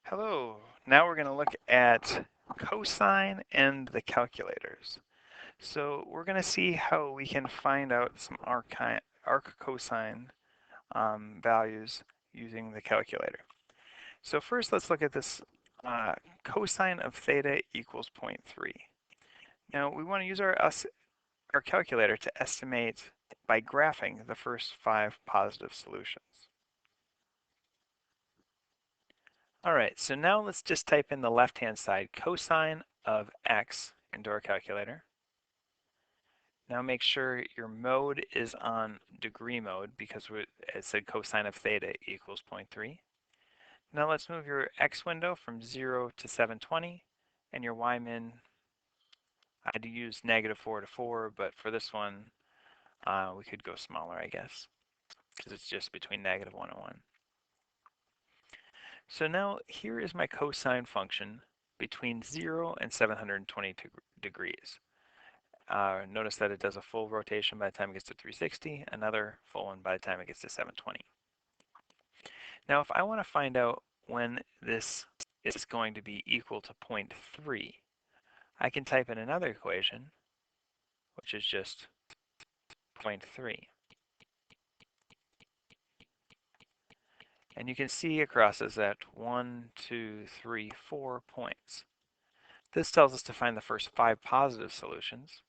Hello, now we're going to look at cosine and the calculators. So we're going to see how we can find out some arccosine values using the calculator. So first let's look at this uh, cosine of theta equals 0.3. Now we want to use our calculator to estimate by graphing the first 5 positive solutions. All right, so now let's just type in the left-hand side cosine of x into our calculator. Now make sure your mode is on degree mode because it said cosine of theta equals 0.3. Now let's move your x window from 0 to 720 and your y min, I'd use -4 to 4, but for this one we could go smaller, I guess, because it's just between -1 and 1. So now here is my cosine function between 0 and 722 degrees. Notice that it does a full rotation by the time it gets to 360, another full one by the time it gets to 720. Now if I want to find out when this is going to be equal to 0.3, I can type in another equation, which is just 0.3. And you can see it crosses at 1, 2, 3, 4 points. This tells us to find the first 5 positive solutions.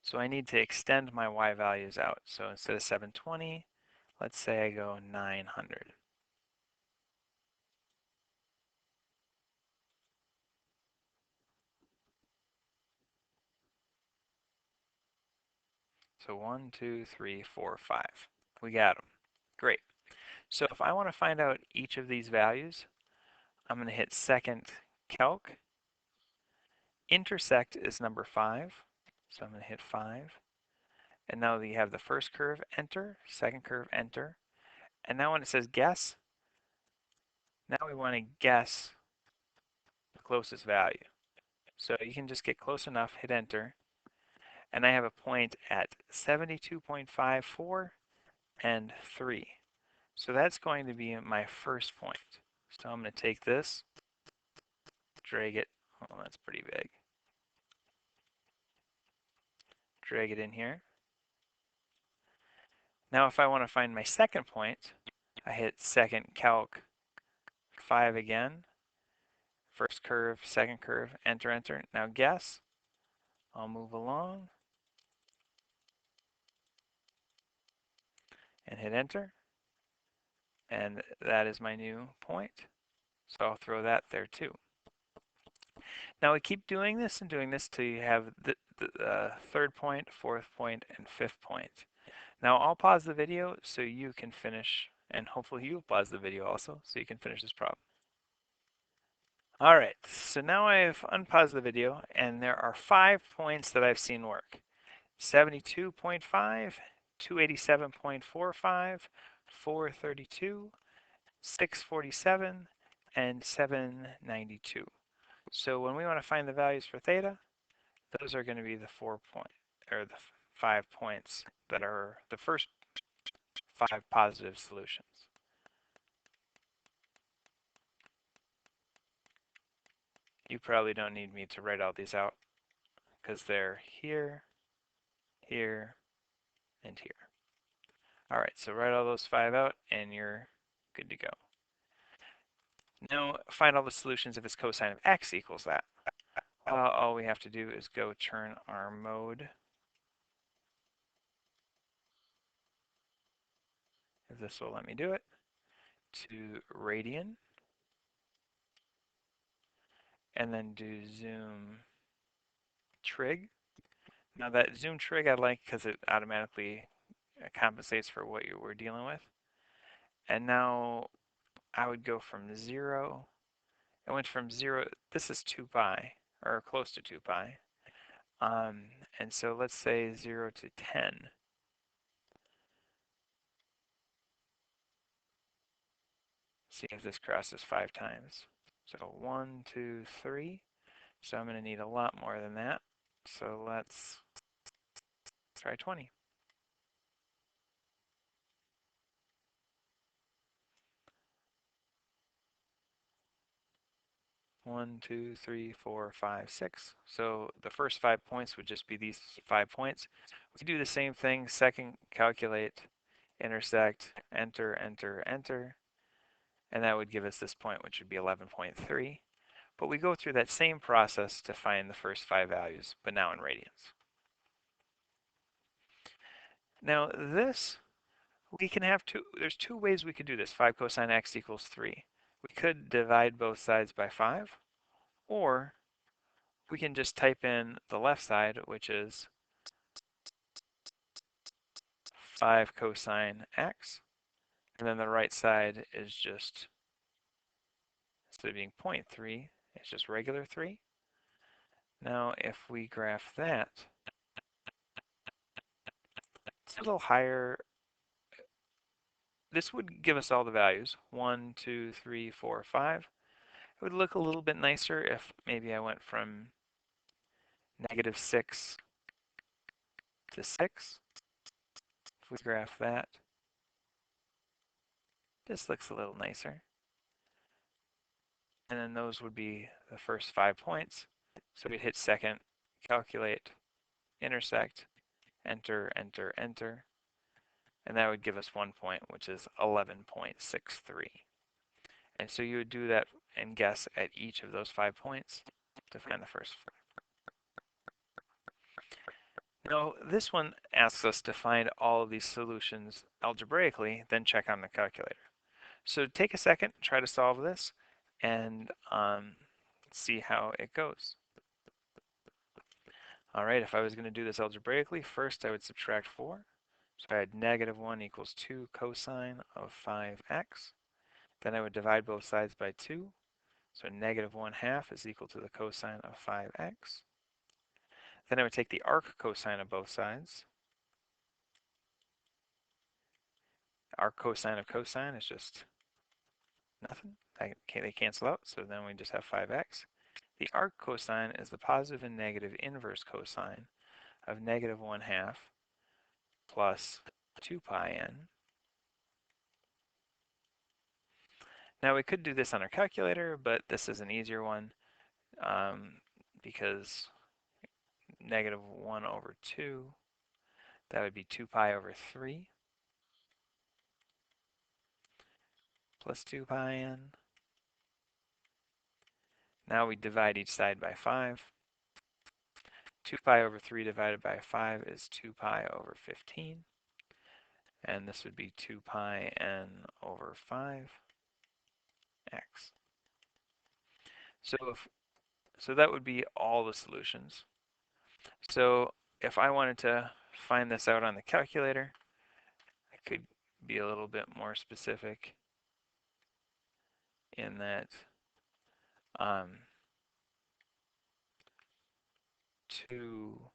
So I need to extend my y values out. So instead of 720, let's say I go 900. So 1, 2, 3, 4, 5. We got them. Great. So if I want to find out each of these values, I'm going to hit second calc. Intersect is number 5. So I'm going to hit 5. And now you have the first curve, enter, second curve, enter. And now when it says guess, now we want to guess the closest value. So you can just get close enough, hit enter, and I have a point at 72.54 and 3. So that's going to be my first point. So I'm going to take this, drag it, oh that's pretty big, drag it in here. Now if I want to find my second point, I hit second calc 5 again, first curve, second curve, enter, enter. Now guess, I'll move along and hit enter. And that is my new point. So I'll throw that there too. Now we keep doing this and doing this till you have the third point, fourth point, and fifth point. Now I'll pause the video so you can finish, and hopefully you'll pause the video also so you can finish this problem. All right, so now I've unpaused the video and there are 5 points that I've seen work. 72.5, 287.45, 432, 647, and 792. So when we want to find the values for theta, those are going to be the 5 points that are the first 5 positive solutions. You probably don't need me to write all these out because they're here, here, and here. All right, so write all those 5 out and you're good to go. Now find all the solutions if its cosine of x equals that. Well, all we have to do is go turn our mode, if this will let me do it, to radian, and then do zoom trig. Now that zoom trig I like because it automatically compensates for what you were dealing with. And now I would go from 0. I went from 0, this is 2 pi, or close to 2 pi. And so let's say 0 to 10. See if this crosses 5 times. So 1, 2, 3. So I'm going to need a lot more than that. So let's try 20. 1, 2, 3, 4, 5, 6. So the first 5 points would just be these 5 points. We can do the same thing, second calculate, intersect, enter, enter, enter, and that would give us this point, which would be 11.3. But we go through that same process to find the first 5 values, but now in radians. Now this, we can have there's two ways we could do this. 5 cosine x equals 3. We could divide both sides by 5, or we can just type in the left side, which is 5 cosine x, and then the right side is just, instead of being 0.3, it's just regular 3. Now if we graph that, it's a little higher. This would give us all the values, 1, 2, 3, 4, 5. It would look a little bit nicer if maybe I went from -6 to 6. If we graph that, this looks a little nicer. And then those would be the first 5 points. So we'd hit second, calculate, intersect, enter, enter, enter, and that would give us 1 point, which is 11.63. And so you would do that and guess at each of those 5 points to find the first. Now, this one asks us to find all of these solutions algebraically, then check on the calculator. So take a second, try to solve this, and see how it goes. All right, if I was going to do this algebraically, first I would subtract 4. So I had -1 equals 2 cosine of 5x. Then I would divide both sides by 2. So -1/2 is equal to the cosine of 5x. Then I would take the arc cosine of both sides. Arc cosine of cosine is just nothing. They cancel out, so then we just have 5x. The arc cosine is the positive and negative inverse cosine of -1/2 plus 2 pi n. Now we could do this on our calculator, but this is an easier one because -1 over 2, that would be 2 pi over 3 plus 2 pi n. Now we divide each side by 5. 2 pi over 3 divided by 5 is 2 pi over 15. And this would be 2 pi n over 5x. So that would be all the solutions. So if I wanted to find this out on the calculator, I could be a little bit more specific in that 2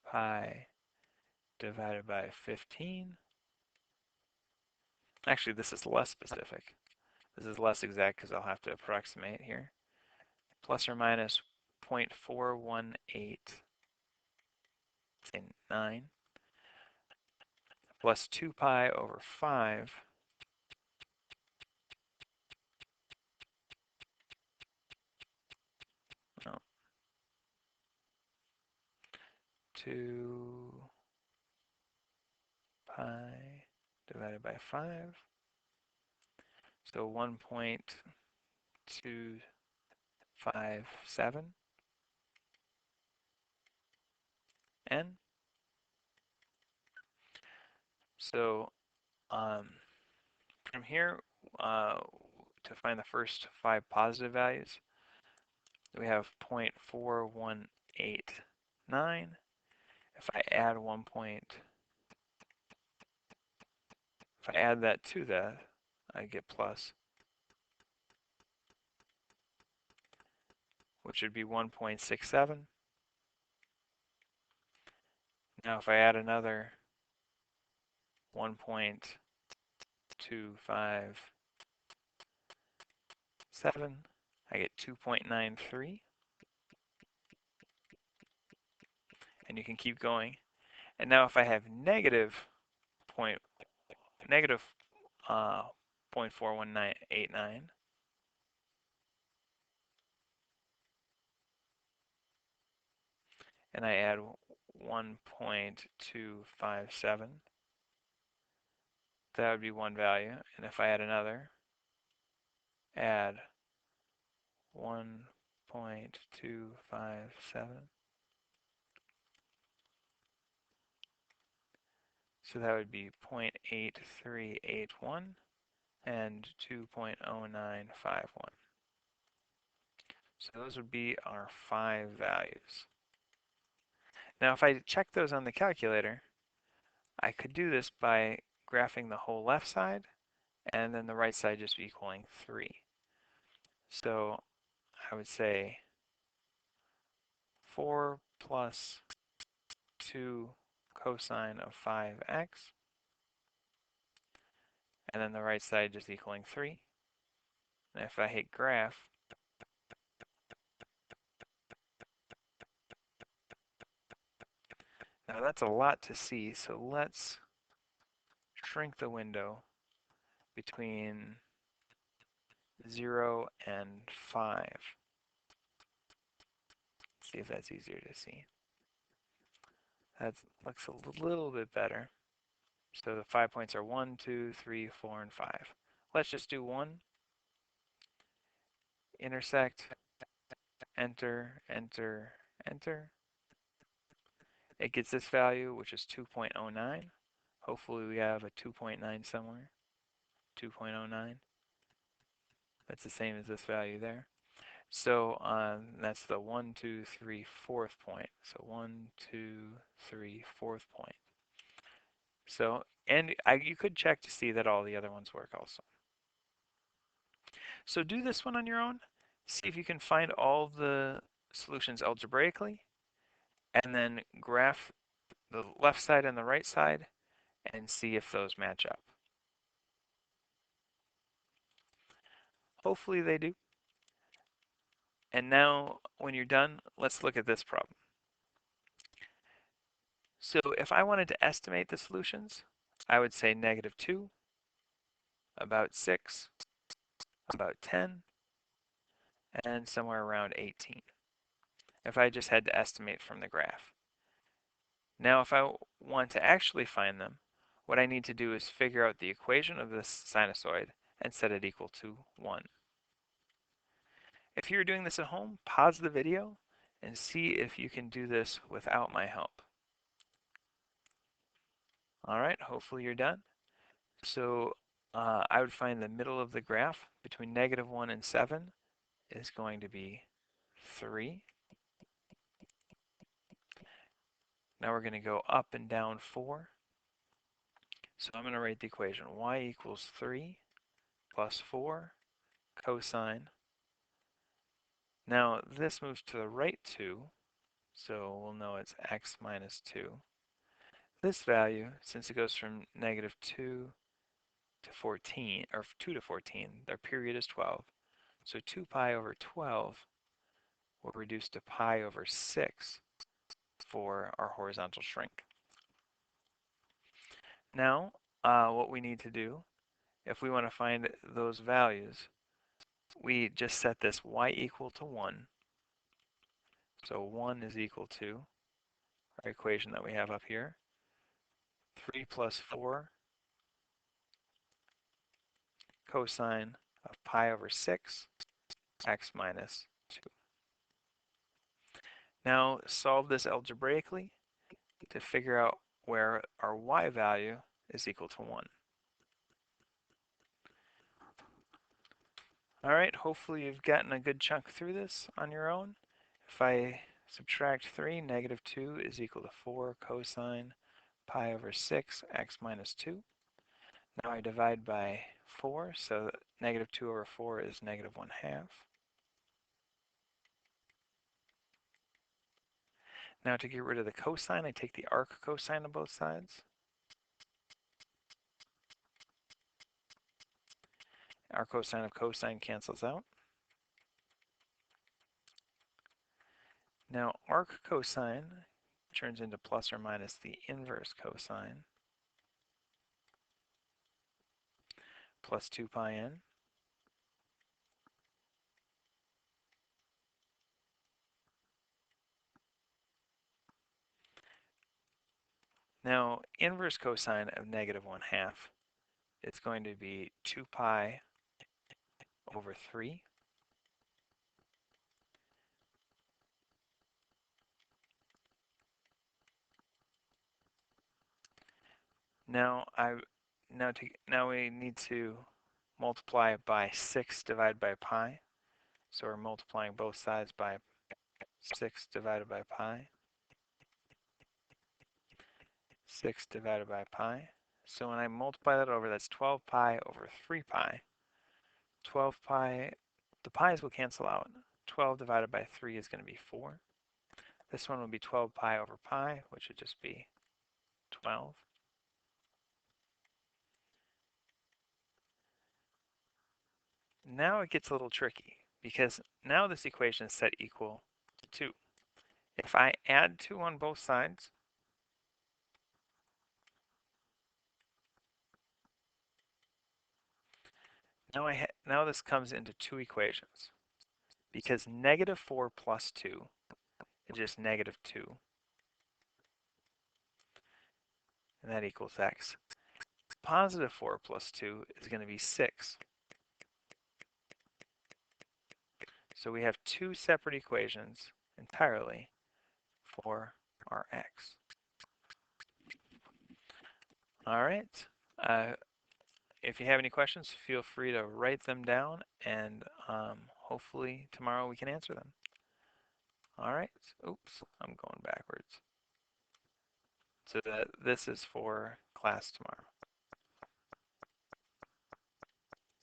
pi divided by 15. Actually, this is less specific. This is less exact because I'll have to approximate here. Plus or minus 0.418 plus 2 pi over 5 no, 2 pi divided by 5. So 1.257 n. So from here, to find the first 5 positive values, we have 0.4189. If I add if I add that to that, I get plus, which would be 1.67. Now if I add another 1.257, I get 2.93. And you can keep going. And now if I have negative 0.4189, and I add 1.257, that would be one value. And if I add another, add 1.257, so that would be 0.8381 and 2.0951. So those would be our 5 values. Now if I check those on the calculator, I could do this by graphing the whole left side and then the right side just equaling 3. So I would say 4 plus 2 cosine of 5x, and then the right side just equaling 3. And if I hit graph, now that's a lot to see, so let's shrink the window between 0 and 5. See if that's easier to see. That looks a little bit better. So the 5 points are 1, 2, 3, 4, and 5. Let's just do 1. Intersect, enter, enter, enter. It gets this value, which is 2.09. Hopefully we have a 2.9 somewhere. 2.09. That's the same as this value there. So that's the 1, 2, 3, 4th point. So 1, 2, 3, 4th point. So, and you could check to see that all the other ones work also. So do this one on your own. See if you can find all the solutions algebraically, and then graph the left side and the right side and see if those match up. Hopefully they do. And now when you're done, let's look at this problem. So if I wanted to estimate the solutions, I would say -2, about 6, about 10, and somewhere around 18, if I just had to estimate from the graph. Now if I want to actually find them, what I need to do is figure out the equation of this sinusoid and set it equal to 1. If you're doing this at home, pause the video and see if you can do this without my help. All right, hopefully you're done. So I would find the middle of the graph between -1 and 7 is going to be 3. Now we're going to go up and down 4. So I'm going to write the equation y equals 3 plus 4 cosine. Now this moves to the right 2, so we'll know it's x minus 2. This value, since it goes from -2 to 14, or 2 to 14, their period is 12. So 2 pi over 12 will reduce to pi over 6 for our horizontal shrink. Now, what we need to do, if we want to find those values, we just set this y equal to 1. So 1 is equal to our equation that we have up here, 3 plus 4 cosine of pi over 6 x minus 2. Now solve this algebraically to figure out where our y value is equal to 1. All right, hopefully you've gotten a good chunk through this on your own. If I subtract 3, -2 is equal to 4 cosine pi over 6 x minus 2. Now I divide by 4, so -2 over 4 is -1/2. Now to get rid of the cosine, I take the arc cosine of both sides. Arccosine of cosine cancels out. Now arc cosine turns into plus or minus the inverse cosine plus 2 pi n. Now, inverse cosine of negative 1/2 is going to be 2 pi over 3. Now now we need to multiply it by 6 divided by pi. So we're multiplying both sides by 6 divided by pi. 6 divided by pi. So when I multiply that over, that's 12 pi over 3 pi. 12 pi, the pi's will cancel out. 12 divided by 3 is going to be 4. This one will be 12 pi over pi, which would just be 12. Now it gets a little tricky because now this equation is set equal to 2. If I add 2 on both sides, now this comes into two equations because negative 4 plus 2 is just negative 2, and that equals x. Positive 4 plus 2 is going to be 6. So we have two separate equations entirely for our x. All right. If you have any questions, feel free to write them down, and hopefully tomorrow we can answer them. All right. Oops, I'm going backwards. So this is for class tomorrow.